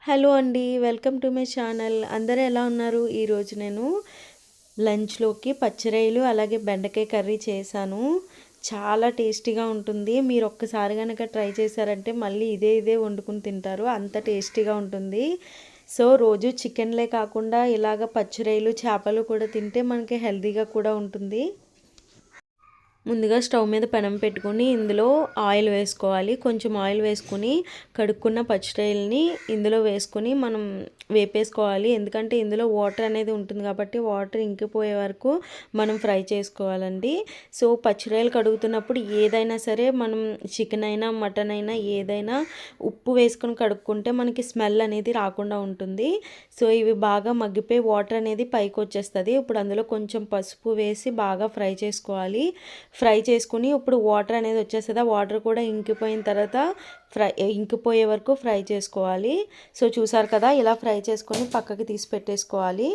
Hello అండి, welcome to my channel. అందరూ ఎలా ఉన్నారు? ఈరోజు నేను లంచ్లోకి పచ్చిరొయ్యలు అలాగే బెండకాయ కర్రీ చేశాను. చాలా టేస్టీగా ఉంటుంది. మీరు ఒక్కసారి కనుక ట్రై చేశారంటే మళ్ళీ ఇదే వండుకుని తింటారు, అంత టేస్టీగా ఉంటుంది. సో రోజు చికెన్లే కాకుండా ఇలాగ పచ్చిరొయ్యలు చేపలు కూడా తింటే మనకి హెల్తీగా కూడా ఉంటుంది. ముందుగా స్టవ్ మీద పెనం పెట్టుకొని ఇందులో ఆయిల్ వేసుకోవాలి. కొంచెం ఆయిల్ వేసుకొని కడుక్కున్న పచ్చిరొయ్యలని ఇందులో వేసుకొని మనం వేపేసుకోవాలి. ఎందుకంటే ఇందులో వాటర్ అనేది ఉంటుంది కాబట్టి వాటర్ ఇంకిపోయే వరకు మనం ఫ్రై చేసుకోవాలండి. సో పచ్చిరొయ్యలు కడుగుతున్నప్పుడు ఏదైనా సరే మనం చికెన్ అయినా మటన్ అయినా ఏదైనా ఉప్పు వేసుకొని కడుక్కుంటే మనకి స్మెల్ అనేది రాకుండా ఉంటుంది. సో ఇవి బాగా మగ్గిపోయి వాటర్ అనేది పైకి వచ్చేస్తుంది. ఇప్పుడు అందులో కొంచెం పసుపు వేసి బాగా ఫ్రై చేసుకోవాలి. ఫ్రై చేసుకుని ఇప్పుడు వాటర్ అనేది వచ్చేస్తుంది. ఆ వాటర్ కూడా ఇంకిపోయిన తర్వాత ఇంకిపోయే వరకు ఫ్రై చేసుకోవాలి. సో చూసారు కదా, ఇలా ఫ్రై చేసుకొని పక్కకి తీసి పెట్టేసుకోవాలి.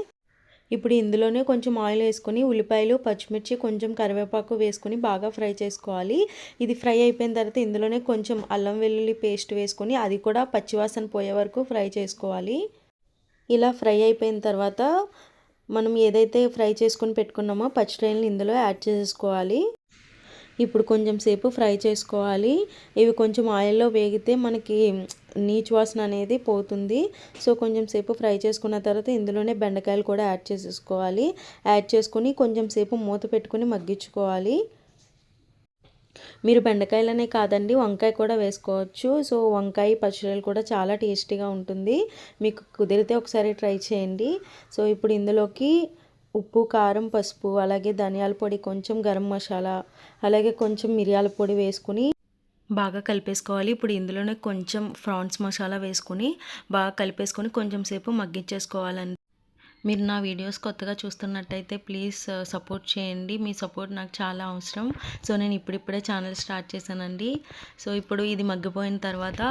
ఇప్పుడు ఇందులోనే కొంచెం ఆయిల్ వేసుకొని ఉల్లిపాయలు పచ్చిమిర్చి కొంచెం కరివేపాకు వేసుకొని బాగా ఫ్రై చేసుకోవాలి. ఇది ఫ్రై అయిపోయిన తర్వాత ఇందులోనే కొంచెం అల్లం వెల్లుల్లి పేస్ట్ వేసుకొని అది కూడా పచ్చివాసన పోయే వరకు ఫ్రై చేసుకోవాలి. ఇలా ఫ్రై అయిపోయిన తర్వాత మనం ఏదైతే ఫ్రై చేసుకొని పెట్టుకున్నామో పచ్చిరొయ్యలను ఇందులో యాడ్ చేసుకోవాలి. ఇప్పుడు కొంచెం సేపు ఫ్రై చేసుకోవాలి. ఇవి కొంచెం ఆయిల్లో వేగితే మనకి నీచు వాసన అనేది పోతుంది. సో కొంచెం సేపు ఫ్రై చేసుకున్న తర్వాత ఇందులోనే బెండకాయలు కూడా యాడ్ చేసేసుకోవాలి. యాడ్ చేసుకొని కొంచెం సేపు మూత పెట్టుకొని మగ్గించుకోవాలి. మీరు బెండకాయలనే కాదండి వంకాయ కూడా వేసుకోవచ్చు. సో వంకాయ పచ్చిరొయ్యలు కూడా చాలా టేస్టీగా ఉంటుంది. మీకు కుదిరితే ఒకసారి ట్రై చేయండి. సో ఇప్పుడు ఇందులోకి ఉప్పు కారం పసుపు అలాగే ధనియాల పొడి కొంచెం గరం మసాలా అలాగే కొంచెం మిరియాల పొడి వేసుకుని బాగా కలిపేసుకోవాలి. ఇప్పుడు ఇందులోనే కొంచెం ప్రాన్స్ మసాలా వేసుకుని బాగా కలిపేసుకొని కొంచెం సేపు మగ్గించేసుకోవాలండి. మీరు నా వీడియోస్ కొత్తగా చూస్తున్నట్టయితే ప్లీజ్ సపోర్ట్ చేయండి. మీ సపోర్ట్ నాకు చాలా అవసరం. సో నేను ఇప్పుడిప్పుడే ఛానల్ స్టార్ట్ చేశానండి. సో ఇప్పుడు ఇది మగ్గిపోయిన తర్వాత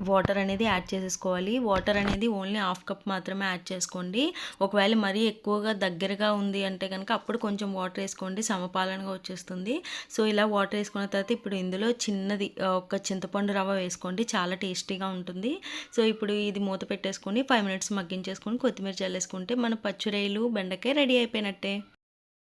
వాటర్ అనేది యాడ్ చేసేసుకోవాలి. వాటర్ అనేది ఓన్లీ హాఫ్ కప్ మాత్రమే యాడ్ చేసుకోండి. ఒకవేళ మరీ ఎక్కువగా దగ్గరగా ఉంది అంటే కనుక అప్పుడు కొంచెం వాటర్ వేసుకోండి, సమపాలనగా వచ్చేస్తుంది. సో ఇలా వాటర్ వేసుకున్న తర్వాత ఇప్పుడు ఇందులో చిన్నది ఒక చింతపండు రవ్వ వేసుకోండి, చాలా టేస్టీగా ఉంటుంది. సో ఇప్పుడు ఇది మూత పెట్టేసుకొని 5 మినిట్స్ మగ్గించేసుకొని కొత్తిమీర చల్లేసుకుంటే మన పచ్చిరొయ్యలు బెండకాయ రెడీ అయిపోయినట్టే.